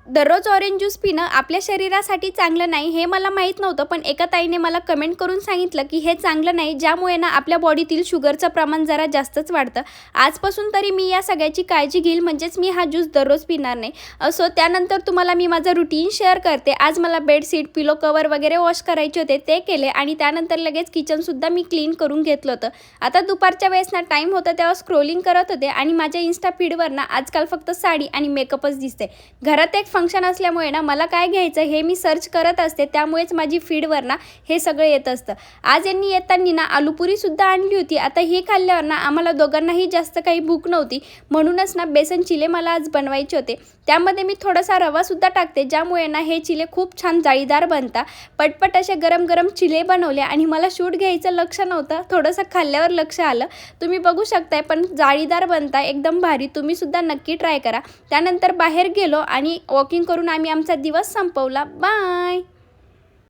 दररोज orange juice पिणं आपल्या शरीरासाठी चांगलं नाही हे मला माहीत नव्हतं, पण एका ताईने मला कमेंट करून सांगितलं की हे चांगलं नाही, ज्यामुळे ना आपल्या बॉडीतील शुगरचं प्रमाण जरा जास्तच वाढतं. आजपासून तरी मी या सगळ्याची काळजी घेईल, म्हणजेच मी हा ज्यूस दररोज पिणार नाही. असो, त्यानंतर तुम्हाला मी माझं रुटीन शेअर करते. आज मला बेडशीट, पिलो कवर वगैरे वॉश करायचे होते, ते केले आणि त्यानंतर लगेच किचनसुद्धा मी क्लीन करून घेतलं होतं. आता दुपारच्या वेळेस ना टाईम होता तेव्हा स्क्रोलिंग करत होते आणि माझ्या इन्स्टा फीडवर ना आजकाल फक्त साडी आणि मेकअपच दिसते. घरात एक फंक्शन असल्यामुळे ना मला काय घ्यायचं हे मी सर्च करत असते, त्यामुळेच माझी फीडवर ना हे सगळं येत असतं. आज यांनी येताना ना आलूपुरीसुद्धा आणली होती. आता ही खाल्ल्यावर ना आम्हाला दोघांनाही जास्त काही भूक नव्हती, म्हणूनच ना बेसन चिले मला आज बनवायचे होते. त्यामध्ये मी थोडासा रवासुद्धा टाकते, ज्यामुळे ना हे चिले खूप छान जाळीदार बनतात. पटपट असे गरम गरम चिले बनवले आणि मला शूट घ्यायचं लक्ष नव्हतं, थोडंसं खाल्ल्यावर लक्ष आलं. तुम्ही बघू शकताय, पण जाळीदार बनता एकदम भारी. तुम्हीसुद्धा नक्की ट्राय करा. त्यानंतर बाहेर गेलो आणि वॉकिंग करून आम्ही आमचा दिवस संपवला. बाय.